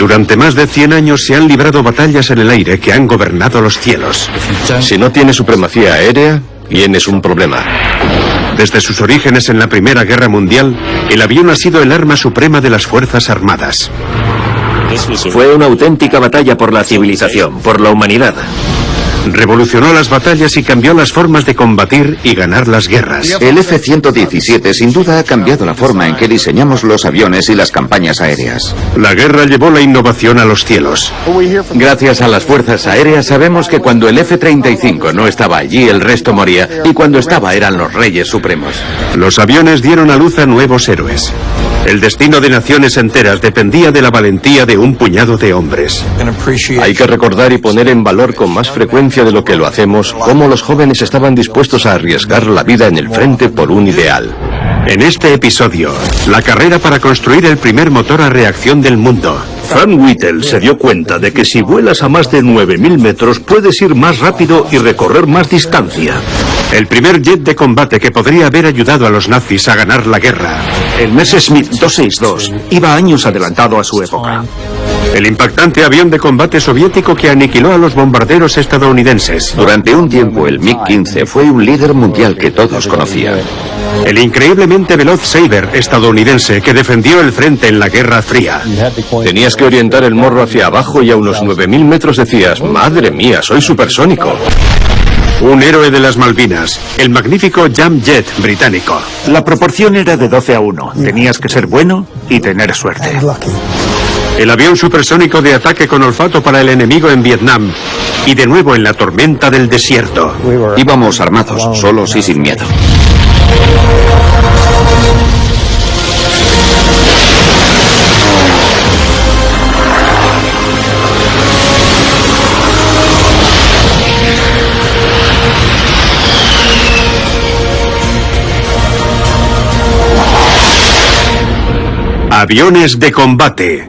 Durante más de 100 años se han librado batallas en el aire que han gobernado los cielos. Si no tienes supremacía aérea, tienes un problema. Desde sus orígenes en la Primera Guerra Mundial, el avión ha sido el arma suprema de las Fuerzas Armadas. Fue una auténtica batalla por la civilización, por la humanidad. Revolucionó las batallas y cambió las formas de combatir y ganar las guerras. El F-117 sin duda ha cambiado la forma en que diseñamos los aviones y las campañas aéreas. La guerra llevó la innovación a los cielos. Gracias a las fuerzas aéreas sabemos que cuando el F-35 no estaba allí, el resto moría, y cuando estaba eran los reyes supremos. Los aviones dieron a luz a nuevos héroes. El destino de naciones enteras dependía de la valentía de un puñado de hombres. Hay que recordar y poner en valor con más frecuencia de lo que lo hacemos cómo los jóvenes estaban dispuestos a arriesgar la vida en el frente por un ideal. En este episodio, la carrera para construir el primer motor a reacción del mundo. Frank Whittle se dio cuenta de que si vuelas a más de 9.000 metros puedes ir más rápido y recorrer más distancia. El primer jet de combate que podría haber ayudado a los nazis a ganar la guerra. El Messerschmitt 262 iba años adelantado a su época. El impactante avión de combate soviético que aniquiló a los bombarderos estadounidenses. Durante un tiempo el MiG-15 fue un líder mundial que todos conocían. El increíblemente veloz Sabre estadounidense que defendió el frente en la Guerra Fría. Tenías que orientar el morro hacia abajo y a unos 9.000 metros decías, madre mía, soy supersónico. Un héroe de las Malvinas, el magnífico Jump Jet británico. La proporción era de 12-1. Tenías que ser bueno y tener suerte. El avión supersónico de ataque con olfato para el enemigo en Vietnam. Y de nuevo en la tormenta del desierto. Íbamos armados, solos y sin miedo. Aviones de combate.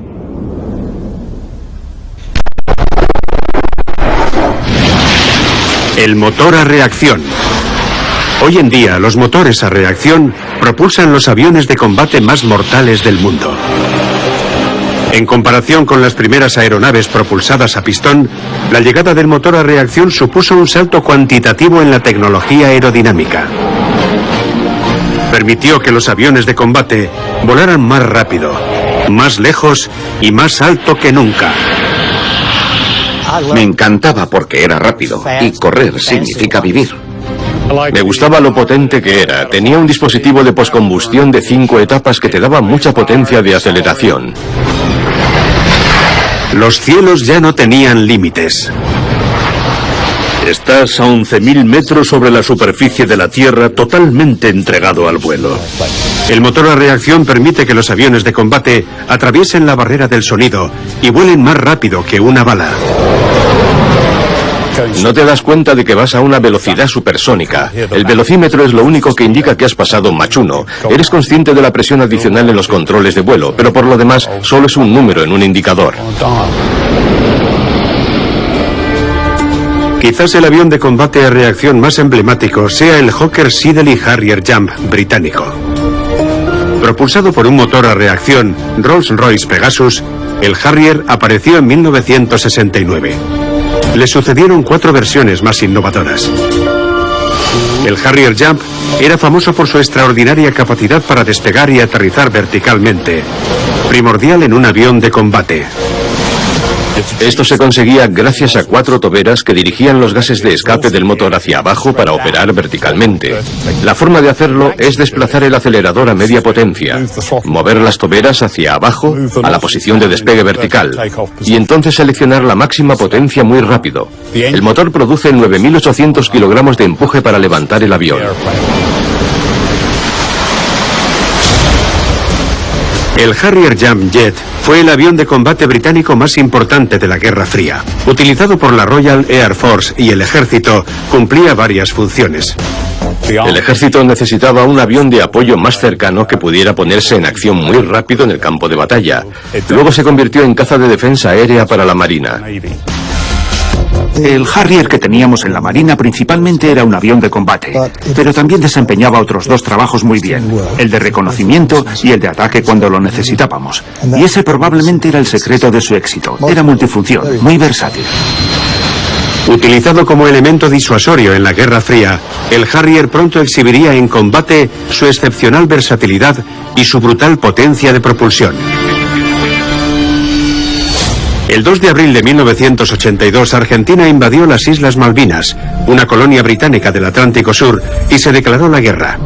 El motor a reacción. Hoy en día, los motores a reacción propulsan los aviones de combate más mortales del mundo. En comparación con las primeras aeronaves propulsadas a pistón, la llegada del motor a reacción supuso un salto cuantitativo en la tecnología aerodinámica. Permitió que los aviones de combate volaran más rápido, más lejos y más alto que nunca. Me encantaba porque era rápido, y correr significa vivir. Me gustaba lo potente que era. Tenía un dispositivo de poscombustión de 5 etapas que te daba mucha potencia de aceleración. Los cielos ya no tenían límites. Estás a 11.000 metros sobre la superficie de la Tierra, totalmente entregado al vuelo. El motor a reacción permite que los aviones de combate atraviesen la barrera del sonido y vuelen más rápido que una bala. No te das cuenta de que vas a una velocidad supersónica. El velocímetro es lo único que indica que has pasado Mach 1. Eres consciente de la presión adicional en los controles de vuelo, pero por lo demás solo es un número en un indicador. Quizás el avión de combate a reacción más emblemático sea el Hawker Siddeley Harrier Jump británico. Propulsado por un motor a reacción Rolls-Royce Pegasus, el Harrier apareció en 1969. Le sucedieron 4 versiones más innovadoras. El Harrier Jump era famoso por su extraordinaria capacidad para despegar y aterrizar verticalmente, primordial en un avión de combate. Esto se conseguía gracias a 4 toberas que dirigían los gases de escape del motor hacia abajo para operar verticalmente. La forma de hacerlo es desplazar el acelerador a media potencia, mover las toberas hacia abajo a la posición de despegue vertical y entonces seleccionar la máxima potencia muy rápido. El motor produce 9.800 kilogramos de empuje para levantar el avión. El Harrier Jump Jet fue el avión de combate británico más importante de la Guerra Fría. Utilizado por la Royal Air Force y el ejército, cumplía varias funciones. El ejército necesitaba un avión de apoyo más cercano que pudiera ponerse en acción muy rápido en el campo de batalla. Luego se convirtió en caza de defensa aérea para la Marina. El Harrier que teníamos en la Marina principalmente era un avión de combate, pero también desempeñaba otros dos trabajos muy bien, el de reconocimiento y el de ataque cuando lo necesitábamos. Y ese probablemente era el secreto de su éxito. Era multifunción, muy versátil. Utilizado como elemento disuasorio en la Guerra Fría, el Harrier pronto exhibiría en combate su excepcional versatilidad y su brutal potencia de propulsión. El 2 de abril de 1982, Argentina invadió las Islas Malvinas, una colonia británica del Atlántico Sur, y se declaró la guerra.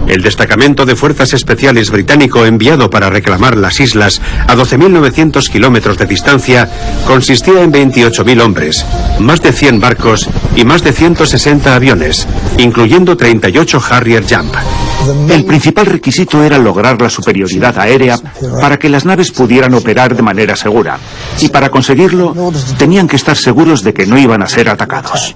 El destacamento de fuerzas especiales británico enviado para reclamar las islas a 12.900 kilómetros de distancia consistía en 28.000 hombres, más de 100 barcos y más de 160 aviones, incluyendo 38 Harrier Jump. El principal requisito era lograr la superioridad aérea para que las naves pudieran operar de manera segura. Y para conseguirlo, tenían que estar seguros de que no iban a ser atacados.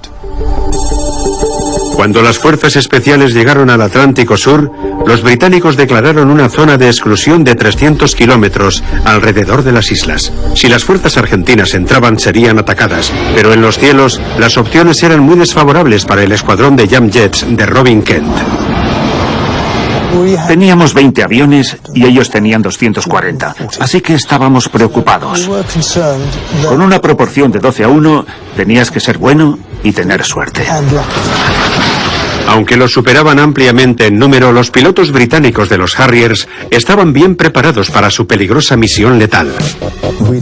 Cuando las fuerzas especiales llegaron al Atlántico Sur, los británicos declararon una zona de exclusión de 300 kilómetros alrededor de las islas. Si las fuerzas argentinas entraban, serían atacadas, pero en los cielos las opciones eran muy desfavorables para el escuadrón de Jump Jets de Robin Kent. Teníamos 20 aviones y ellos tenían 240, así que estábamos preocupados. Con una proporción de 12-1, tenías que ser bueno y tener suerte. Aunque los superaban ampliamente en número, los pilotos británicos de los Harriers estaban bien preparados para su peligrosa misión letal.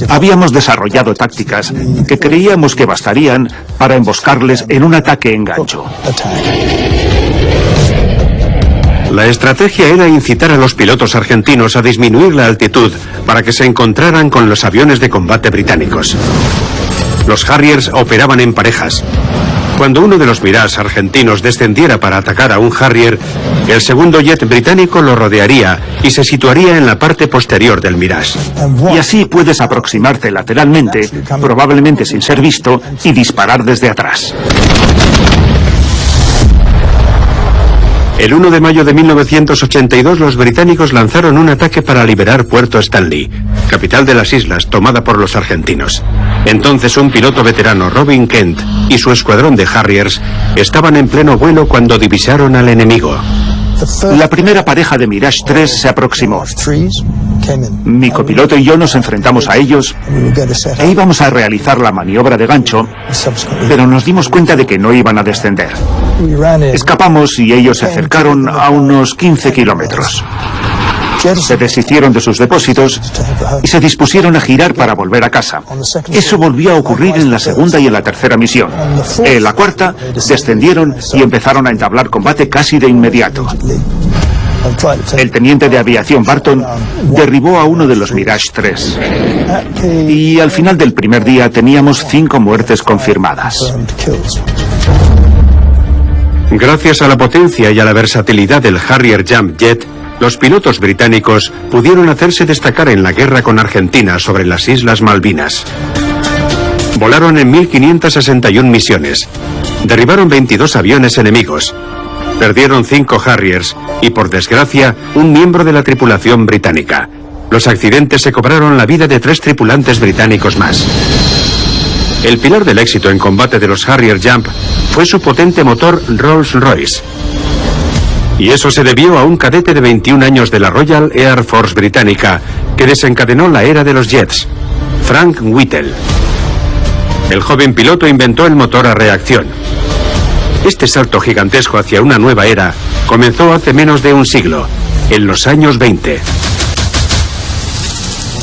Habíamos desarrollado tácticas que creíamos que bastarían para emboscarles en un ataque en gancho. La estrategia era incitar a los pilotos argentinos a disminuir la altitud para que se encontraran con los aviones de combate británicos. Los Harriers operaban en parejas. Cuando uno de los Mirage argentinos descendiera para atacar a un Harrier, el segundo jet británico lo rodearía y se situaría en la parte posterior del Mirage. Y así puedes aproximarte lateralmente, probablemente sin ser visto, y disparar desde atrás. El 1 de mayo de 1982 los británicos lanzaron un ataque para liberar Puerto Stanley, capital de las islas, tomada por los argentinos. Entonces un piloto veterano, Robin Kent, y su escuadrón de Harriers estaban en pleno vuelo cuando divisaron al enemigo. La primera pareja de Mirage 3 se aproximó. Mi copiloto y yo nos enfrentamos a ellos e íbamos a realizar la maniobra de gancho, pero nos dimos cuenta de que no iban a descender. Escapamos y ellos se acercaron a unos 15 kilómetros. Se deshicieron de sus depósitos y se dispusieron a girar para volver a casa. Eso volvió a ocurrir en la segunda y en la tercera misión. En la cuarta, descendieron y empezaron a entablar combate casi de inmediato. El teniente de aviación Barton derribó a uno de los Mirage 3. Y al final del primer día teníamos 5 muertes confirmadas. Gracias a la potencia y a la versatilidad del Harrier Jump Jet, los pilotos británicos pudieron hacerse destacar en la guerra con Argentina sobre las Islas Malvinas. Volaron en 1561 misiones, derribaron 22 aviones enemigos, perdieron 5 Harriers y, por desgracia, un miembro de la tripulación británica. Los accidentes se cobraron la vida de 3 tripulantes británicos más. El pilar del éxito en combate de los Harrier Jump fue su potente motor Rolls-Royce. Y eso se debió a un cadete de 21 años de la Royal Air Force británica que desencadenó la era de los jets, Frank Whittle. El joven piloto inventó el motor a reacción. Este salto gigantesco hacia una nueva era comenzó hace menos de un siglo, en los años 20.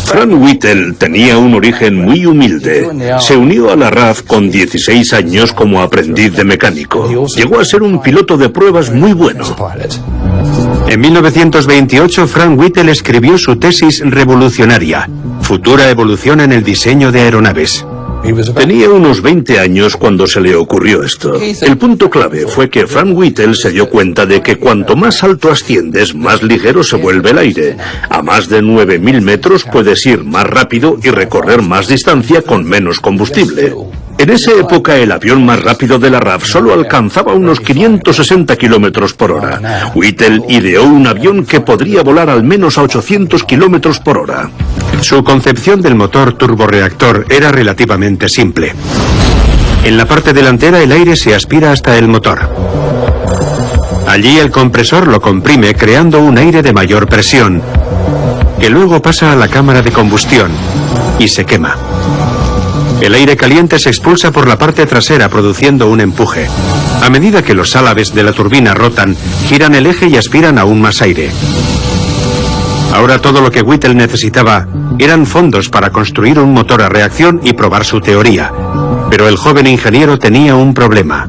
Frank Whittle tenía un origen muy humilde. Se unió a la RAF con 16 años como aprendiz de mecánico. Llegó a ser un piloto de pruebas muy bueno. En 1928, Frank Whittle escribió su tesis revolucionaria, Futura evolución en el diseño de aeronaves. Tenía unos 20 años cuando se le ocurrió esto. El punto clave fue que Frank Whittle se dio cuenta de que cuanto más alto asciendes, más ligero se vuelve el aire. A más de 9.000 metros puedes ir más rápido y recorrer más distancia con menos combustible. En esa época el avión más rápido de la RAF solo alcanzaba unos 560 kilómetros por hora. Whittle ideó un avión que podría volar al menos a 800 kilómetros por hora. Su concepción del motor turborreactor era relativamente simple. En la parte delantera el aire se aspira hasta el motor. Allí el compresor lo comprime creando un aire de mayor presión, que luego pasa a la cámara de combustión y se quema. El aire caliente se expulsa por la parte trasera produciendo un empuje. A medida que los álabes de la turbina rotan, giran el eje y aspiran aún más aire. Ahora todo lo que Whittle necesitaba eran fondos para construir un motor a reacción y probar su teoría. Pero el joven ingeniero tenía un problema.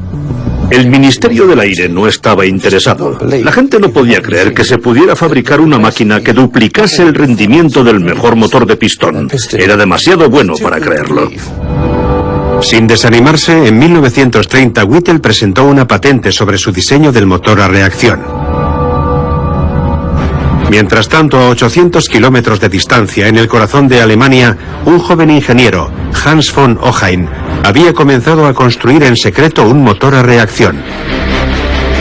El Ministerio del Aire no estaba interesado. La gente no podía creer que se pudiera fabricar una máquina que duplicase el rendimiento del mejor motor de pistón. Era demasiado bueno para creerlo. Sin desanimarse, en 1930 Whittle presentó una patente sobre su diseño del motor a reacción. Mientras tanto, a 800 kilómetros de distancia, en el corazón de Alemania, un joven ingeniero, Hans von Ohain, había comenzado a construir en secreto un motor a reacción.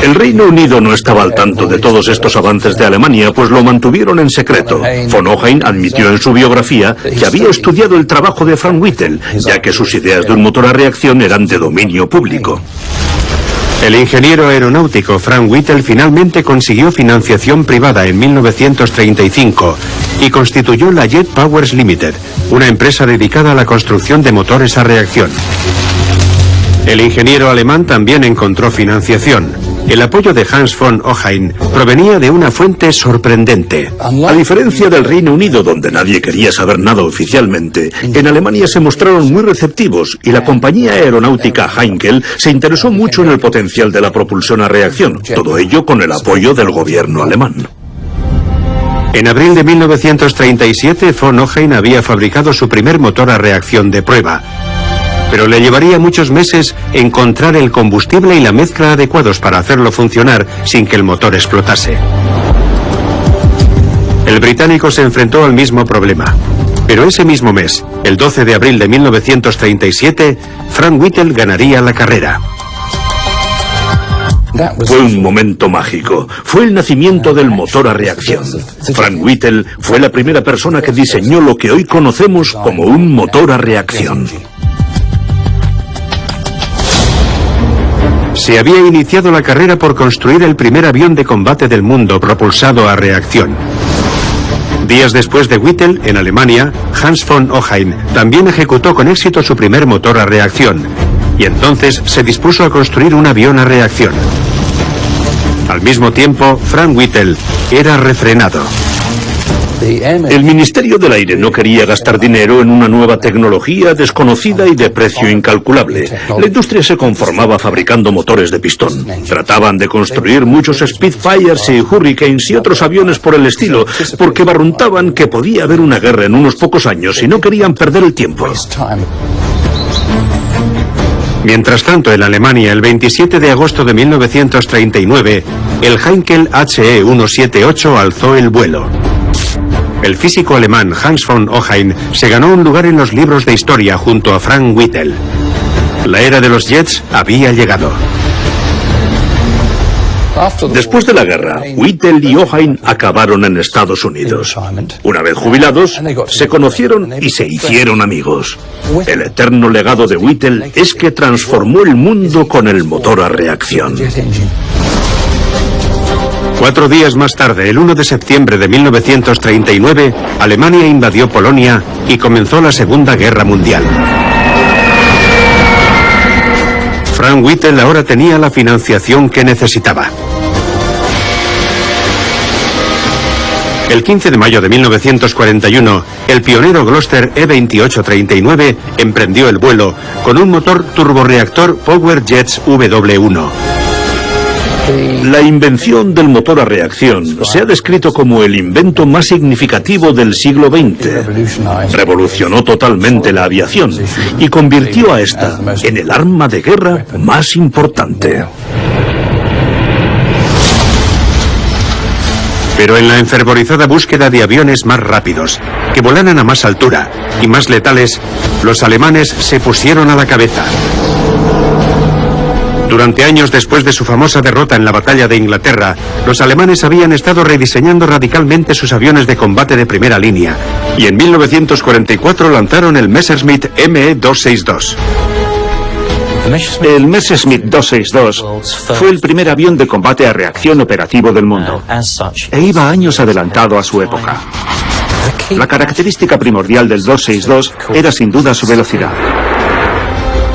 El Reino Unido no estaba al tanto de todos estos avances de Alemania, pues lo mantuvieron en secreto. Von Ohain admitió en su biografía que había estudiado el trabajo de Frank Whittle, ya que sus ideas de un motor a reacción eran de dominio público. El ingeniero aeronáutico Frank Whittle finalmente consiguió financiación privada en 1935 y constituyó la Jet Powers Limited, una empresa dedicada a la construcción de motores a reacción. El ingeniero alemán también encontró financiación. El apoyo de Hans von Ohain provenía de una fuente sorprendente. A diferencia del Reino Unido, donde nadie quería saber nada oficialmente, en Alemania se mostraron muy receptivos y la compañía aeronáutica Heinkel se interesó mucho en el potencial de la propulsión a reacción, todo ello con el apoyo del gobierno alemán. En abril de 1937, von Ohain había fabricado su primer motor a reacción de prueba, pero le llevaría muchos meses encontrar el combustible y la mezcla adecuados para hacerlo funcionar sin que el motor explotase. El británico se enfrentó al mismo problema, pero ese mismo mes, el 12 de abril de 1937, Frank Whittle ganaría la carrera. Fue un momento mágico. Fue el nacimiento del motor a reacción. Frank Whittle fue la primera persona que diseñó lo que hoy conocemos como un motor a reacción. Se había iniciado la carrera por construir el primer avión de combate del mundo propulsado a reacción. Días después de Whittle, en Alemania, Hans von Ohain también ejecutó con éxito su primer motor a reacción, y entonces se dispuso a construir un avión a reacción. Al mismo tiempo, Frank Whittle era refrenado. El Ministerio del Aire no quería gastar dinero en una nueva tecnología desconocida y de precio incalculable. La industria se conformaba fabricando motores de pistón. Trataban de construir muchos Spitfires y Hurricanes y otros aviones por el estilo, porque barruntaban que podía haber una guerra en unos pocos años y no querían perder el tiempo. Mientras tanto, en Alemania, el 27 de agosto de 1939, el Heinkel HE-178 alzó el vuelo. El físico alemán Hans von Ohain se ganó un lugar en los libros de historia junto a Frank Whittle. La era de los jets había llegado. Después de la guerra, Whittle y Ohain acabaron en Estados Unidos. Una vez jubilados, se conocieron y se hicieron amigos. El eterno legado de Whittle es que transformó el mundo con el motor a reacción. 4 días más tarde, el 1 de septiembre de 1939, Alemania invadió Polonia y comenzó la Segunda Guerra Mundial. Frank Whittle ahora tenía la financiación que necesitaba. El 15 de mayo de 1941, el pionero Gloster E-2839 emprendió el vuelo con un motor turborreactor Power Jets W1. La invención del motor a reacción se ha descrito como el invento más significativo del siglo XX. Revolucionó totalmente la aviación y convirtió a esta en el arma de guerra más importante. Pero en la enfervorizada búsqueda de aviones más rápidos, que volaran a más altura y más letales, los alemanes se pusieron a la cabeza. Durante años después de su famosa derrota en la batalla de Inglaterra, los alemanes habían estado rediseñando radicalmente sus aviones de combate de primera línea, y en 1944 lanzaron el Messerschmitt Me-262. El Messerschmitt 262 fue el primer avión de combate a reacción operativo del mundo e iba años adelantado a su época. La característica primordial del 262 era sin duda su velocidad.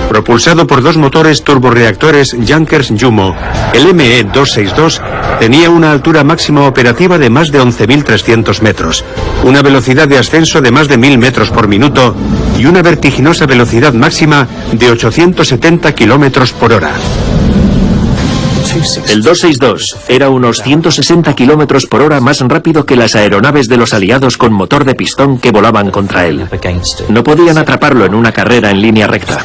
Propulsado por dos motores turborreactores Junkers-Jumo, el ME-262 tenía una altura máxima operativa de más de 11.300 metros, una velocidad de ascenso de más de 1.000 metros por minuto y una vertiginosa velocidad máxima de 870 kilómetros por hora. El 262 era unos 160 kilómetros por hora más rápido que las aeronaves de los aliados con motor de pistón que volaban contra él. No podían atraparlo en una carrera en línea recta.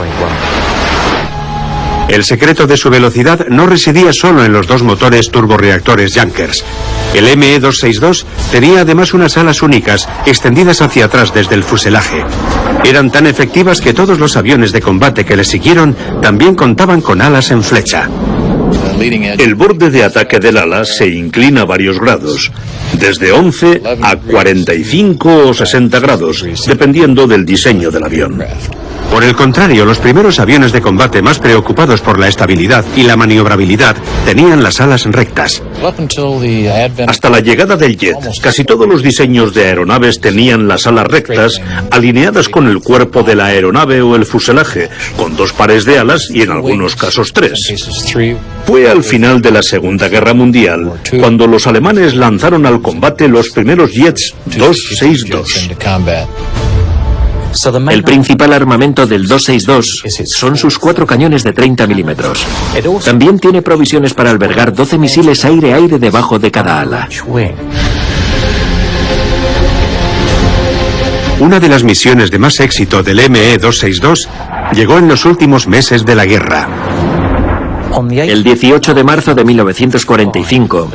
El secreto de su velocidad no residía solo en los dos motores turborreactores Junkers. El ME-262 tenía además unas alas únicas, extendidas hacia atrás desde el fuselaje. Eran tan efectivas que todos los aviones de combate que le siguieron también contaban con alas en flecha. El borde de ataque del ala se inclina varios grados, desde 11 a 45 o 60 grados, dependiendo del diseño del avión. Por el contrario, los primeros aviones de combate más preocupados por la estabilidad y la maniobrabilidad tenían las alas rectas. Hasta la llegada del jet, casi todos los diseños de aeronaves tenían las alas rectas, alineadas con el cuerpo de la aeronave o el fuselaje, con dos pares de alas y en algunos casos tres. Fue al final de la Segunda Guerra Mundial cuando los alemanes lanzaron al combate los primeros jets 262. El principal armamento del 262 son sus 4 cañones de 30 milímetros. También tiene provisiones para albergar 12 misiles aire-aire debajo de cada ala. Una de las misiones de más éxito del ME-262 llegó en los últimos meses de la guerra. El 18 de marzo de 1945,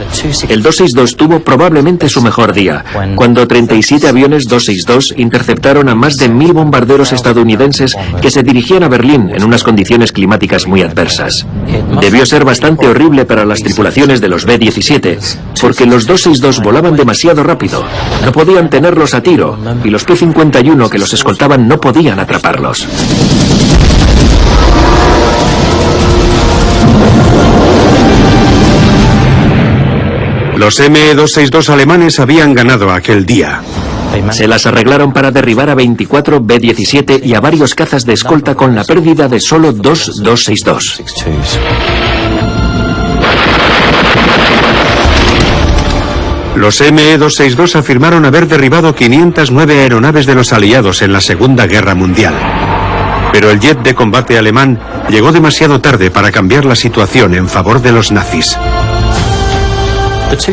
el 262 tuvo probablemente su mejor día, cuando 37 aviones 262 interceptaron a más de 1.000 bombarderos estadounidenses que se dirigían a Berlín en unas condiciones climáticas muy adversas. Debió ser bastante horrible para las tripulaciones de los B-17, porque los 262 volaban demasiado rápido, no podían tenerlos a tiro, y los P-51 que los escoltaban no podían atraparlos. Los ME-262 alemanes habían ganado aquel día. Se las arreglaron para derribar a 24 B-17 y a varios cazas de escolta con la pérdida de solo 2 262. Los ME-262 afirmaron haber derribado 509 aeronaves de los aliados en la Segunda Guerra Mundial. Pero el jet de combate alemán llegó demasiado tarde para cambiar la situación en favor de los nazis.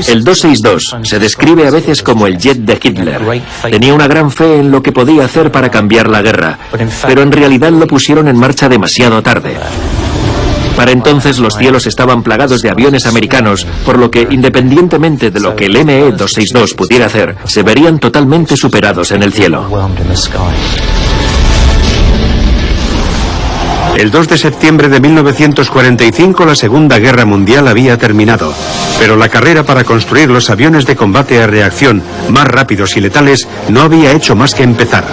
El 262 se describe a veces como el jet de Hitler. Tenía una gran fe en lo que podía hacer para cambiar la guerra, pero en realidad lo pusieron en marcha demasiado tarde. Para entonces los cielos estaban plagados de aviones americanos, por lo que independientemente de lo que el ME-262 pudiera hacer, se verían totalmente superados en el cielo. El 2 de septiembre de 1945 la Segunda Guerra Mundial había terminado, pero la carrera para construir los aviones de combate a reacción más rápidos y letales no había hecho más que empezar.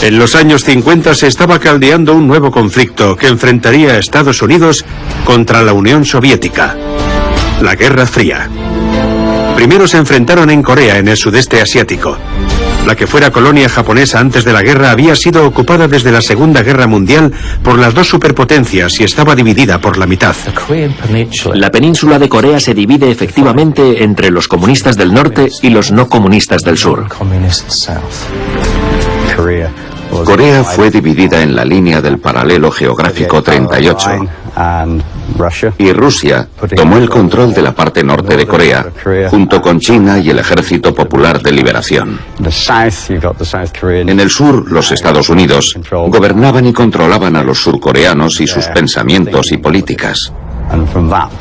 En los años 50 se estaba caldeando un nuevo conflicto que enfrentaría a Estados Unidos contra la Unión Soviética: la Guerra Fría. Primero se enfrentaron en Corea, en el sudeste asiático. La que fuera colonia japonesa antes de la guerra había sido ocupada desde la Segunda Guerra Mundial por las dos superpotencias y estaba dividida por la mitad. La península de Corea se divide efectivamente entre los comunistas del norte y los no comunistas del sur. Corea fue dividida en la línea del paralelo geográfico 38. Y Rusia tomó el control de la parte norte de Corea, junto con China y el Ejército Popular de Liberación. En el sur, los Estados Unidos gobernaban y controlaban a los surcoreanos y sus pensamientos y políticas.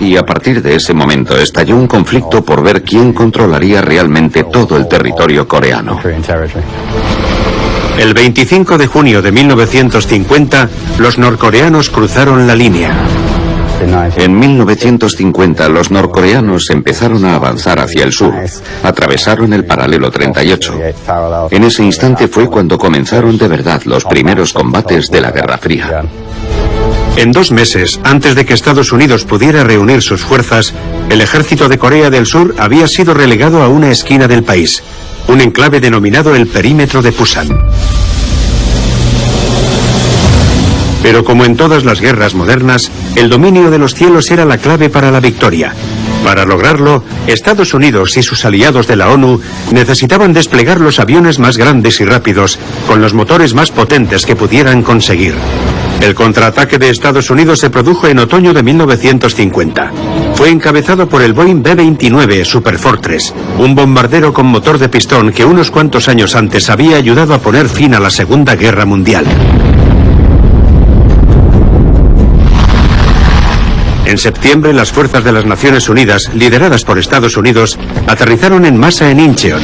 Y a partir de ese momento estalló un conflicto por ver quién controlaría realmente todo el territorio coreano. El 25 de junio de 1950, los norcoreanos cruzaron la línea. En 1950 los norcoreanos empezaron a avanzar hacia el sur. Atravesaron el paralelo 38. En ese instante fue cuando comenzaron de verdad los primeros combates de la Guerra Fría. En 2 meses, antes de que Estados Unidos pudiera reunir sus fuerzas, el ejército de Corea del Sur había sido relegado a una esquina del país, un enclave denominado el Perímetro de Pusan. Pero como en todas las guerras modernas, el dominio de los cielos era la clave para la victoria. Para lograrlo, Estados Unidos y sus aliados de la ONU necesitaban desplegar los aviones más grandes y rápidos, con los motores más potentes que pudieran conseguir. El contraataque de Estados Unidos se produjo en otoño de 1950. Fue encabezado por el Boeing B-29 Superfortress, un bombardero con motor de pistón que unos cuantos años antes había ayudado a poner fin a la Segunda Guerra Mundial. En septiembre, las fuerzas de las Naciones Unidas, lideradas por Estados Unidos, aterrizaron en masa en Incheon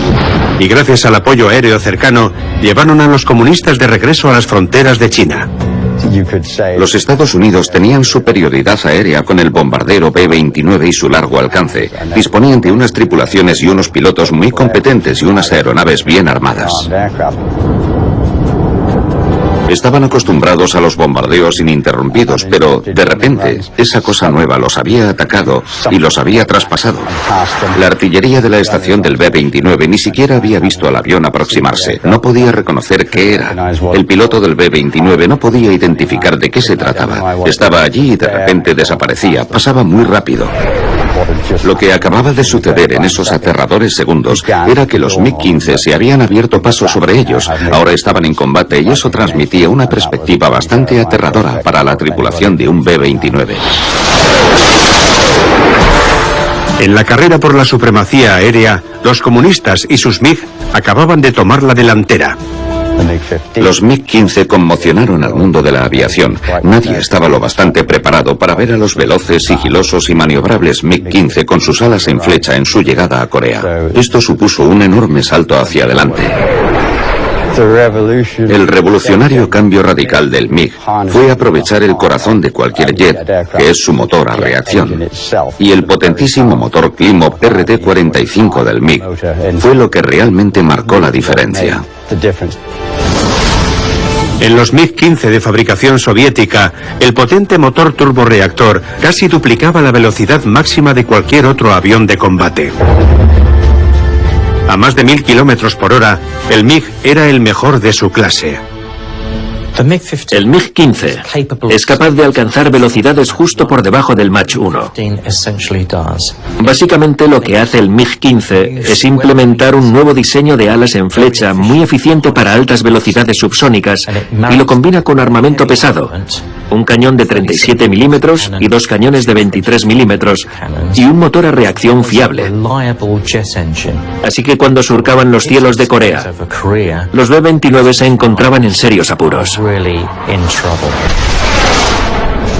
y gracias al apoyo aéreo cercano, llevaron a los comunistas de regreso a las fronteras de China. Los Estados Unidos tenían superioridad aérea con el bombardero B-29 y su largo alcance. Disponían de unas tripulaciones y unos pilotos muy competentes y unas aeronaves bien armadas. Estaban acostumbrados a los bombardeos ininterrumpidos, pero de repente esa cosa nueva los había atacado y los había traspasado. La artillería de la estación del B-29 ni siquiera había visto al avión aproximarse. No podía reconocer qué era. El piloto del B-29 no podía identificar de qué se trataba. Estaba allí y de repente desaparecía. Pasaba muy rápido. Lo que acababa de suceder en esos aterradores segundos era que los MiG-15 se habían abierto paso sobre ellos. Ahora estaban en combate y eso transmitía una perspectiva bastante aterradora para la tripulación de un B-29. En la carrera por la supremacía aérea, los comunistas y sus MiG acababan de tomar la delantera. Los MiG-15 conmocionaron al mundo de la aviación. Nadie estaba lo bastante preparado para ver a los veloces, sigilosos y maniobrables MiG-15 con sus alas en flecha en su llegada a Corea. Esto supuso un enorme salto hacia adelante. El revolucionario cambio radical del MiG fue aprovechar el corazón de cualquier jet, que es su motor a reacción. Y el potentísimo motor Klimov RT-45 del MiG fue lo que realmente marcó la diferencia. En los MiG-15 de fabricación soviética, el potente motor turborreactor casi duplicaba la velocidad máxima de cualquier otro avión de combate. A más de 1000 kilómetros por hora, el MiG era el mejor de su clase. El MiG-15 es capaz de alcanzar velocidades justo por debajo del Mach 1. Básicamente lo que hace el MiG-15 es implementar un nuevo diseño de alas en flecha muy eficiente para altas velocidades subsónicas y lo combina con armamento pesado, un cañón de 37 milímetros y 2 cañones de 23 milímetros y un motor a reacción fiable. Así que cuando surcaban los cielos de Corea, los B-29 se encontraban en serios apuros.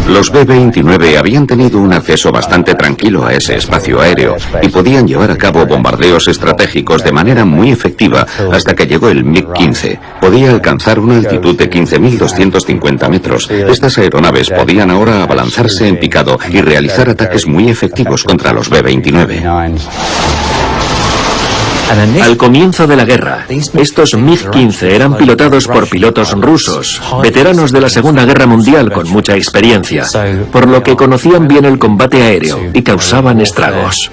Los B-29 habían tenido un acceso bastante tranquilo a ese espacio aéreo y podían llevar a cabo bombardeos estratégicos de manera muy efectiva hasta que llegó el MiG-15. Podía alcanzar una altitud de 15.250 metros. Estas aeronaves podían ahora abalanzarse en picado y realizar ataques muy efectivos contra los B-29. Al comienzo de la guerra, estos MiG-15 eran pilotados por pilotos rusos, veteranos de la Segunda Guerra Mundial con mucha experiencia, por lo que conocían bien el combate aéreo y causaban estragos.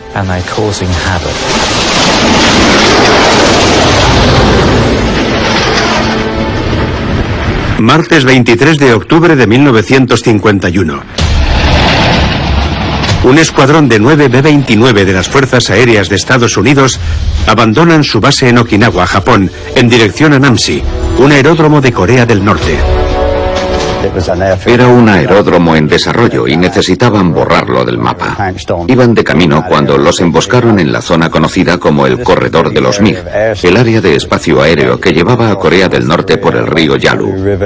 Martes 23 de octubre de 1951. Un escuadrón de 9 B-29 de las Fuerzas Aéreas de Estados Unidos abandonan su base en Okinawa, Japón, en dirección a Namsi, un aeródromo de Corea del Norte. Era un aeródromo en desarrollo y necesitaban borrarlo del mapa. Iban de camino cuando los emboscaron en la zona conocida como el Corredor de los MiG, el área de espacio aéreo que llevaba a Corea del Norte por el río Yalu.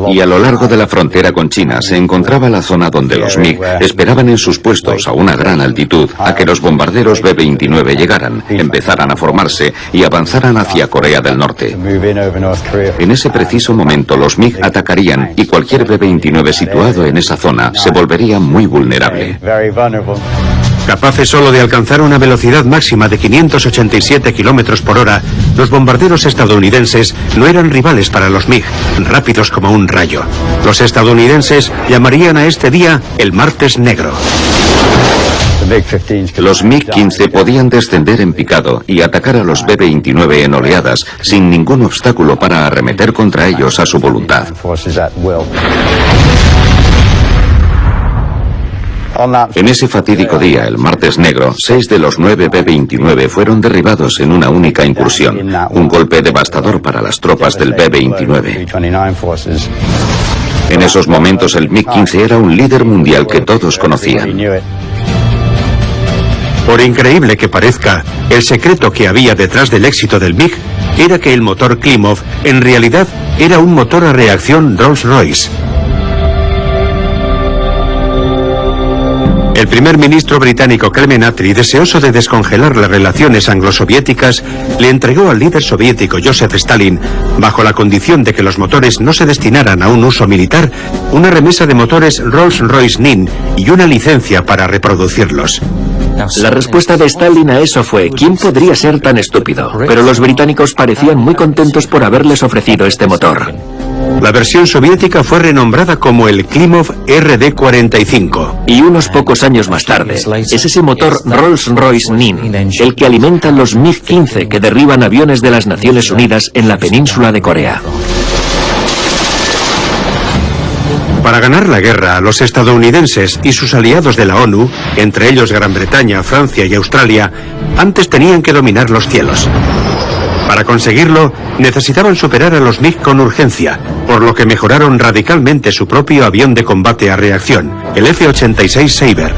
Y a lo largo de la frontera con China se encontraba la zona donde los MiG esperaban en sus puestos a una gran altitud a que los bombarderos B-29 llegaran, empezaran a formarse y avanzaran hacia Corea del Norte. En ese preciso momento los MiG atacarían reacción y cualquier B-29 situado en esa zona se volvería muy vulnerable. Capaces solo de alcanzar una velocidad máxima de 587 kilómetros por hora, los bombarderos estadounidenses no eran rivales para los MiG, rápidos como un rayo. Los estadounidenses llamarían a este día el Martes Negro. Los MiG-15 podían descender en picado y atacar a los B-29 en oleadas sin ningún obstáculo para arremeter contra ellos a su voluntad. En ese fatídico día, el Martes Negro, 6 de los 9 B-29 fueron derribados en una única incursión, un golpe devastador para las tropas del B-29. En esos momentos el MiG-15 era un líder mundial que todos conocían. Por increíble que parezca, el secreto que había detrás del éxito del MiG era que el motor Klimov en realidad era un motor a reacción Rolls-Royce. El primer ministro británico Clement Attlee, deseoso de descongelar las relaciones anglo-soviéticas, le entregó al líder soviético Joseph Stalin, bajo la condición de que los motores no se destinaran a un uso militar, una remesa de motores Rolls-Royce NIN y una licencia para reproducirlos. La respuesta de Stalin a eso fue: ¿quién podría ser tan estúpido? Pero los británicos parecían muy contentos por haberles ofrecido este motor. La versión soviética fue renombrada como el Klimov RD-45. Y unos pocos años más tarde, es ese motor Rolls-Royce NIN el que alimenta los MiG-15 que derriban aviones de las Naciones Unidas en la península de Corea. Para ganar la guerra, los estadounidenses y sus aliados de la ONU, entre ellos Gran Bretaña, Francia y Australia, antes tenían que dominar los cielos. Para conseguirlo, necesitaban superar a los MiG con urgencia, por lo que mejoraron radicalmente su propio avión de combate a reacción, el F-86 Sabre.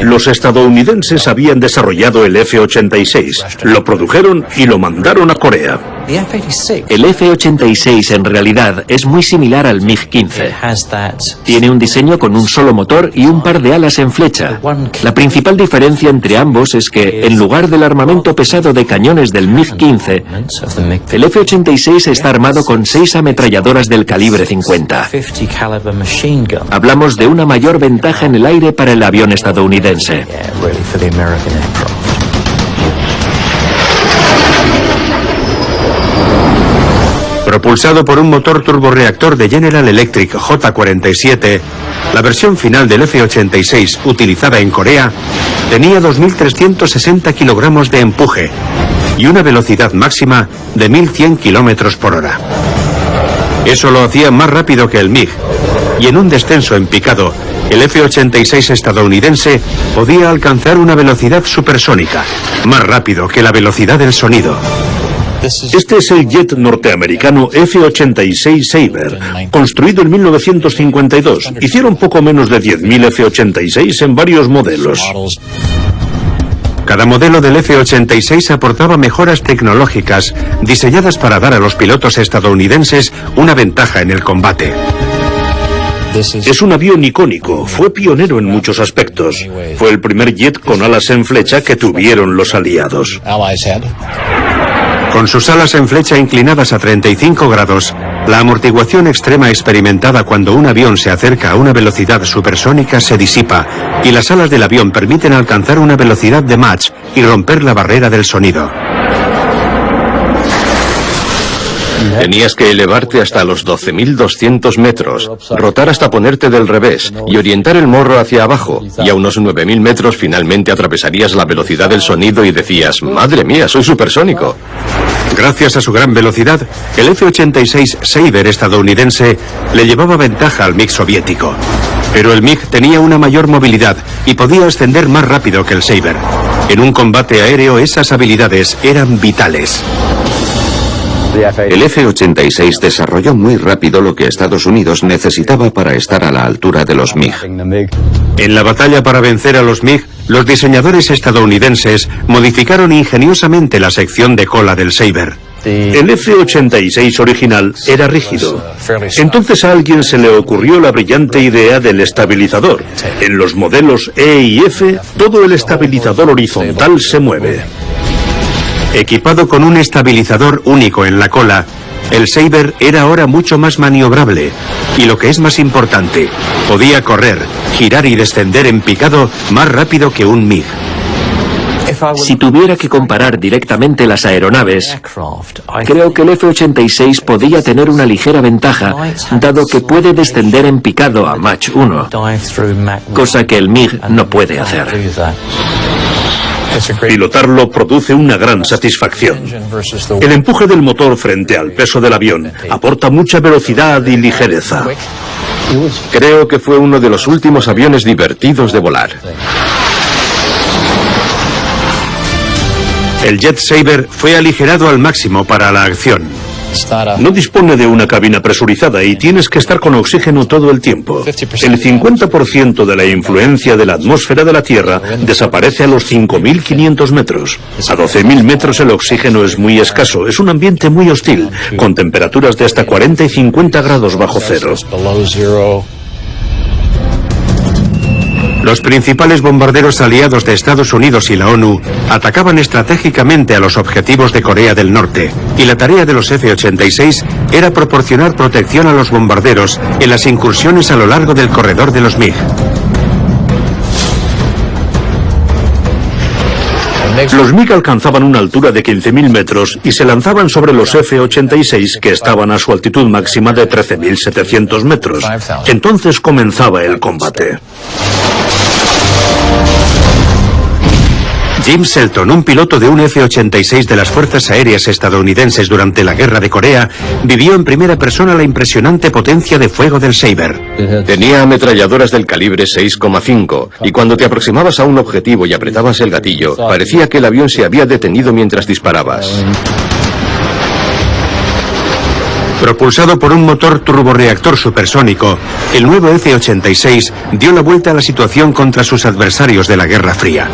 Los estadounidenses habían desarrollado el F-86, lo produjeron y lo mandaron a Corea. El F-86 en realidad es muy similar al MiG-15. Tiene un diseño con un solo motor y un par de alas en flecha. La principal diferencia entre ambos es que, en lugar del armamento pesado de cañones del MiG-15, el F-86 está armado con 6 ametralladoras del calibre 50. Hablamos de una mayor ventaja en el aire para el avión estadounidense. Propulsado por un motor turborreactor de General Electric J-47, la versión final del F-86 utilizada en Corea tenía 2.360 kilogramos de empuje y una velocidad máxima de 1.100 kilómetros por hora. Eso lo hacía más rápido que el MiG, y en un descenso en picado, el F-86 estadounidense podía alcanzar una velocidad supersónica, más rápido que la velocidad del sonido. Este es el jet norteamericano F-86 Sabre, construido en 1952. Hicieron poco menos de 10.000 F-86 en varios modelos. Cada modelo del F-86 aportaba mejoras tecnológicas diseñadas para dar a los pilotos estadounidenses una ventaja en el combate. Es un avión icónico, fue pionero en muchos aspectos. Fue el primer jet con alas en flecha que tuvieron los aliados. Con sus alas en flecha inclinadas a 35 grados, la amortiguación extrema experimentada cuando un avión se acerca a una velocidad supersónica se disipa y las alas del avión permiten alcanzar una velocidad de Mach y romper la barrera del sonido. Tenías que elevarte hasta los 12.200 metros, rotar hasta ponerte del revés y orientar el morro hacia abajo, y a unos 9.000 metros finalmente atravesarías la velocidad del sonido y decías: ¡madre mía, soy supersónico! Gracias a su gran velocidad, el F-86 Sabre estadounidense le llevaba ventaja al MiG soviético. Pero el MiG tenía una mayor movilidad y podía ascender más rápido que el Sabre. En un combate aéreo esas habilidades eran vitales. El F-86 desarrolló muy rápido lo que Estados Unidos necesitaba para estar a la altura de los MiG. En la batalla para vencer a los MiG, los diseñadores estadounidenses modificaron ingeniosamente la sección de cola del Sabre. El F-86 original era rígido. Entonces a alguien se le ocurrió la brillante idea del estabilizador. En los modelos E y F, todo el estabilizador horizontal se mueve. Equipado con un estabilizador único en la cola, el Sabre era ahora mucho más maniobrable y, lo que es más importante, podía correr, girar y descender en picado más rápido que un MiG. Si tuviera que comparar directamente las aeronaves, creo que el F-86 podía tener una ligera ventaja, dado que puede descender en picado a Mach 1, cosa que el MiG no puede hacer. Pilotarlo produce una gran satisfacción. El empuje del motor frente al peso del avión aporta mucha velocidad y ligereza. Creo que fue uno de los últimos aviones divertidos de volar. El Jet Sabre fue aligerado al máximo para la acción. No dispone de una cabina presurizada y tienes que estar con oxígeno todo el tiempo. El 50% de la influencia de la atmósfera de la Tierra desaparece a los 5.500 metros. A 12.000 metros el oxígeno es muy escaso, es un ambiente muy hostil, con temperaturas de hasta 40 y 50 grados bajo cero. Los principales bombarderos aliados de Estados Unidos y la ONU atacaban estratégicamente a los objetivos de Corea del Norte, y la tarea de los F-86 era proporcionar protección a los bombarderos en las incursiones a lo largo del corredor de los MiG. Los MiG alcanzaban una altura de 15.000 metros y se lanzaban sobre los F-86 que estaban a su altitud máxima de 13.700 metros. Entonces comenzaba el combate. Jim Shelton, un piloto de un F-86 de las Fuerzas Aéreas estadounidenses durante la Guerra de Corea, vivió en primera persona la impresionante potencia de fuego del Sabre. Tenía ametralladoras del calibre 6,5 y cuando te aproximabas a un objetivo y apretabas el gatillo, parecía que el avión se había detenido mientras disparabas. Propulsado por un motor turborreactor supersónico, el nuevo F-86 dio la vuelta a la situación contra sus adversarios de la Guerra Fría.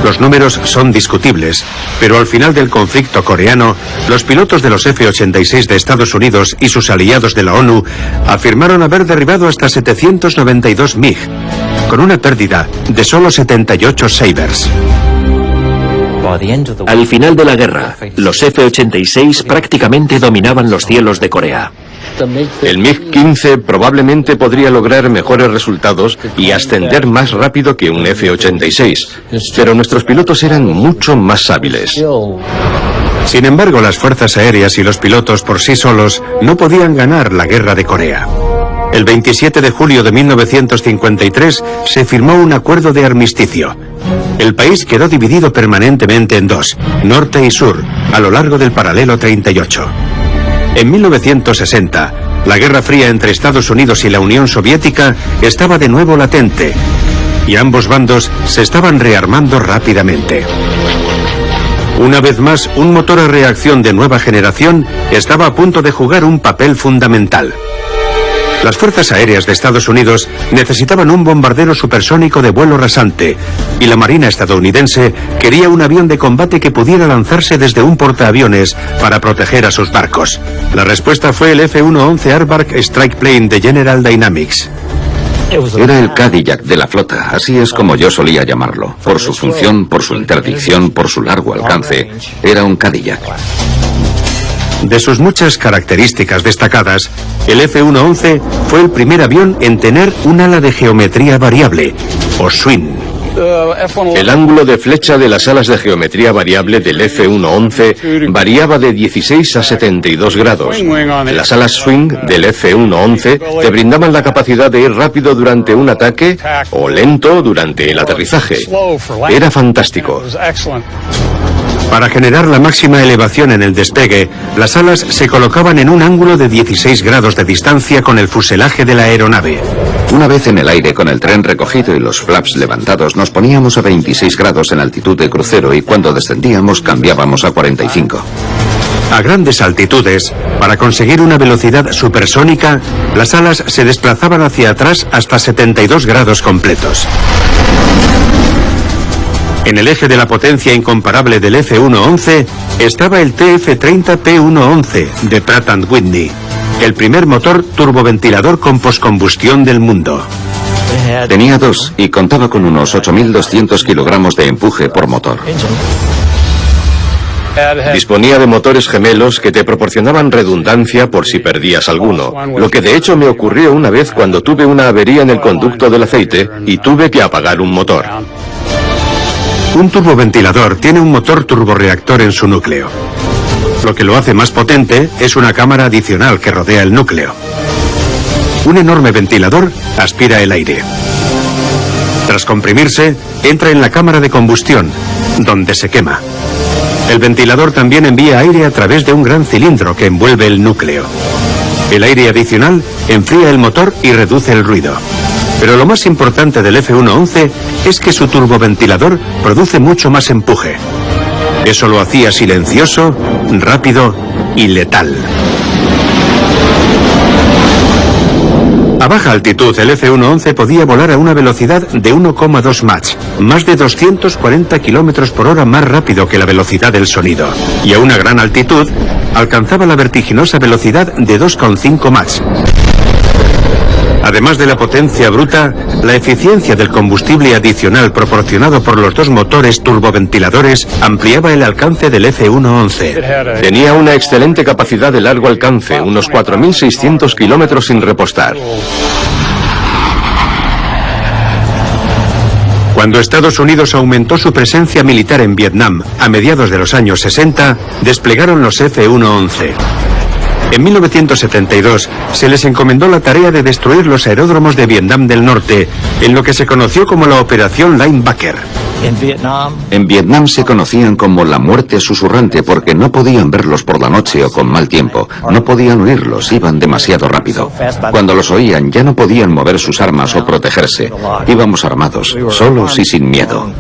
Los números son discutibles, pero al final del conflicto coreano, los pilotos de los F-86 de Estados Unidos y sus aliados de la ONU afirmaron haber derribado hasta 792 MiG, con una pérdida de solo 78 Sabres. Al final de la guerra, los F-86 prácticamente dominaban los cielos de Corea. El MiG-15 probablemente podría lograr mejores resultados y ascender más rápido que un F-86, pero nuestros pilotos eran mucho más hábiles. Sin embargo, las fuerzas aéreas y los pilotos por sí solos no podían ganar la Guerra de Corea. El 27 de julio de 1953 se firmó un acuerdo de armisticio. El país quedó dividido permanentemente en dos, norte y sur, a lo largo del paralelo 38. En 1960, la Guerra Fría entre Estados Unidos y la Unión Soviética estaba de nuevo latente, y ambos bandos se estaban rearmando rápidamente. Una vez más, un motor a reacción de nueva generación estaba a punto de jugar un papel fundamental. Las Fuerzas Aéreas de Estados Unidos necesitaban un bombardero supersónico de vuelo rasante, y la Marina estadounidense quería un avión de combate que pudiera lanzarse desde un portaaviones para proteger a sus barcos. La respuesta fue el F-111 Airbark Strike Plane de General Dynamics. Era el Cadillac de la flota, así es como yo solía llamarlo. Por su función, por su interdicción, por su largo alcance, era un Cadillac. De sus muchas características destacadas, el F-111 fue el primer avión en tener un ala de geometría variable, o swing. El ángulo de flecha de las alas de geometría variable del F-111 variaba de 16 a 72 grados. Las alas swing del F-111 te brindaban la capacidad de ir rápido durante un ataque o lento durante el aterrizaje. Era fantástico. Para generar la máxima elevación en el despegue, las alas se colocaban en un ángulo de 16 grados de distancia con el fuselaje de la aeronave. Una vez en el aire con el tren recogido y los flaps levantados, nos poníamos a 26 grados en altitud de crucero y cuando descendíamos cambiábamos a 45. A grandes altitudes, para conseguir una velocidad supersónica, las alas se desplazaban hacia atrás hasta 72 grados completos. En el eje de la potencia incomparable del F-111 estaba el TF-30P111 de Pratt & Whitney, el primer motor turboventilador con poscombustión del mundo. Tenía dos y contaba con unos 8.200 kilogramos de empuje por motor. Disponía de motores gemelos que te proporcionaban redundancia por si perdías alguno, lo que de hecho me ocurrió una vez cuando tuve una avería en el conducto del aceite y tuve que apagar un motor. Un turboventilador tiene un motor turborreactor en su núcleo. Lo que lo hace más potente es una cámara adicional que rodea el núcleo. Un enorme ventilador aspira el aire. Tras comprimirse, entra en la cámara de combustión, donde se quema. El ventilador también envía aire a través de un gran cilindro que envuelve el núcleo. El aire adicional enfría el motor y reduce el ruido. Pero lo más importante del F-111 es que su turboventilador produce mucho más empuje. Eso lo hacía silencioso, rápido y letal. A baja altitud, el F-111 podía volar a una velocidad de 1,2 Mach, más de 240 km por hora más rápido que la velocidad del sonido. Y a una gran altitud, alcanzaba la vertiginosa velocidad de 2,5 Mach. Además de la potencia bruta, la eficiencia del combustible adicional proporcionado por los dos motores turboventiladores ampliaba el alcance del F-111. Tenía una excelente capacidad de largo alcance, unos 4.600 kilómetros sin repostar. Cuando Estados Unidos aumentó su presencia militar en Vietnam a mediados de los años 60, desplegaron los F-111. En 1972 se les encomendó la tarea de destruir los aeródromos de Vietnam del Norte, en lo que se conoció como la Operación Linebacker. En Vietnam se conocían como la muerte susurrante porque no podían verlos por la noche o con mal tiempo. No podían oírlos, iban demasiado rápido. Cuando los oían ya no podían mover sus armas o protegerse. Íbamos armados, solos y sin miedo.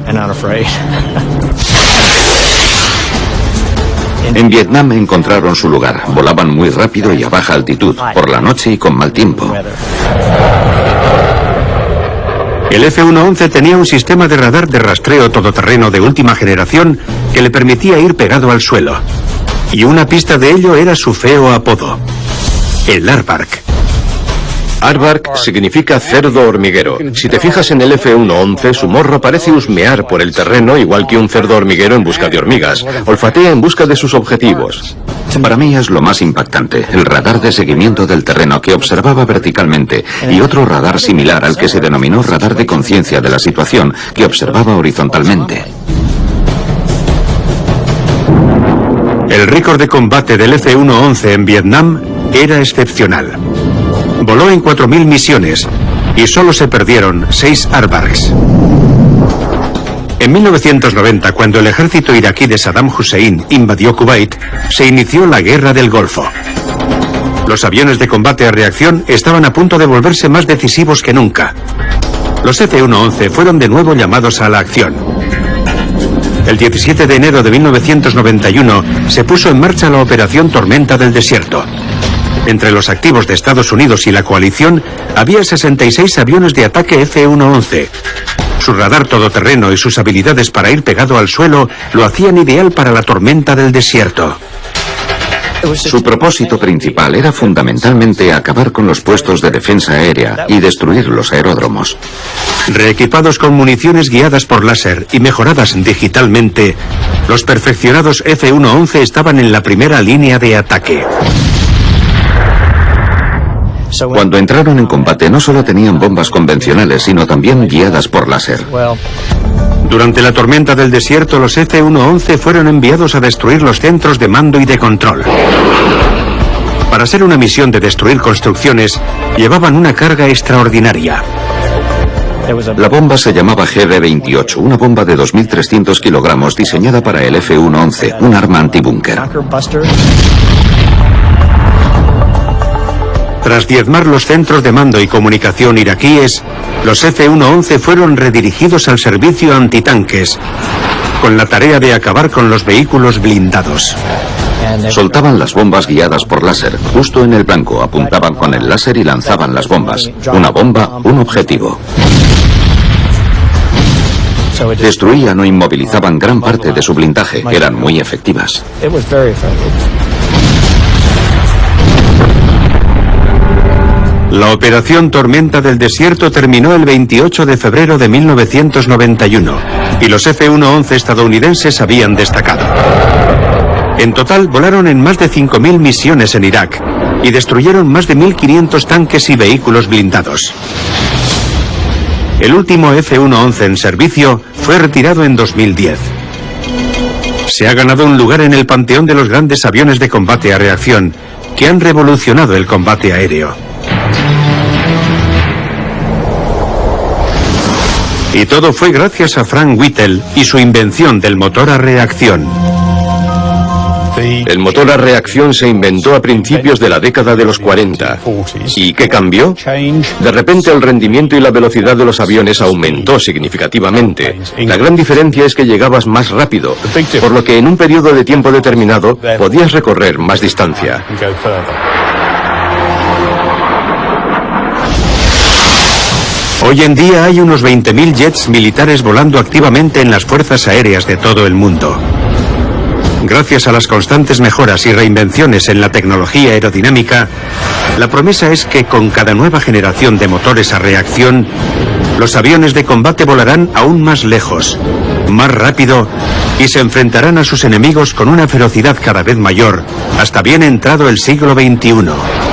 En Vietnam encontraron su lugar. Volaban muy rápido y a baja altitud, por la noche y con mal tiempo. El F-111 tenía un sistema de radar de rastreo todoterreno de última generación que le permitía ir pegado al suelo. Y una pista de ello era su feo apodo, el Aardvark. Aardvark significa cerdo hormiguero. Si te fijas en el F-111, su morro parece husmear por el terreno igual que un cerdo hormiguero en busca de hormigas. Olfatea en busca de sus objetivos. Para mí es lo más impactante, el radar de seguimiento del terreno que observaba verticalmente y otro radar similar al que se denominó radar de conciencia de la situación que observaba horizontalmente. El récord de combate del F-111 en Vietnam era excepcional. Voló en 4.000 misiones y solo se perdieron 6 Aardvarks. En 1990, cuando el ejército iraquí de Saddam Hussein invadió Kuwait, se inició la Guerra del Golfo. Los aviones de combate a reacción estaban a punto de volverse más decisivos que nunca. Los F-111 fueron de nuevo llamados a la acción. El 17 de enero de 1991 se puso en marcha la Operación Tormenta del Desierto. Entre los activos de Estados Unidos y la coalición había 66 aviones de ataque F-111. Su radar todoterreno y sus habilidades para ir pegado al suelo lo hacían ideal para la tormenta del desierto. Su propósito principal era fundamentalmente acabar con los puestos de defensa aérea y destruir los aeródromos. Reequipados con municiones guiadas por láser y mejoradas digitalmente, los perfeccionados F-111 estaban en la primera línea de ataque. Cuando entraron en combate no solo tenían bombas convencionales, sino también guiadas por láser. Durante la tormenta del desierto, los F-111 fueron enviados a destruir los centros de mando y de control. Para ser una misión de destruir construcciones, llevaban una carga extraordinaria. La bomba se llamaba GB-28, una bomba de 2.300 kilogramos diseñada para el F-111, un arma antibúnker. Tras diezmar los centros de mando y comunicación iraquíes, los F-111 fueron redirigidos al servicio antitanques, con la tarea de acabar con los vehículos blindados. Soltaban las bombas guiadas por láser, justo en el blanco, apuntaban con el láser y lanzaban las bombas. Una bomba, un objetivo. Destruían o inmovilizaban gran parte de su blindaje, eran muy efectivas. La operación Tormenta del Desierto terminó el 28 de febrero de 1991 y los F-111 estadounidenses habían destacado. En total volaron en más de 5.000 misiones en Irak y destruyeron más de 1.500 tanques y vehículos blindados. El último F-111 en servicio fue retirado en 2010. Se ha ganado un lugar en el panteón de los grandes aviones de combate a reacción que han revolucionado el combate aéreo. Y todo fue gracias a Frank Whittle y su invención del motor a reacción. El motor a reacción se inventó a principios de la década de los 40. ¿Y qué cambió? De repente el rendimiento y la velocidad de los aviones aumentó significativamente. La gran diferencia es que llegabas más rápido, por lo que en un periodo de tiempo determinado podías recorrer más distancia. Hoy en día hay unos 20.000 jets militares volando activamente en las fuerzas aéreas de todo el mundo. Gracias a las constantes mejoras y reinvenciones en la tecnología aerodinámica, la promesa es que con cada nueva generación de motores a reacción, los aviones de combate volarán aún más lejos, más rápido y se enfrentarán a sus enemigos con una ferocidad cada vez mayor, hasta bien entrado el siglo XXI.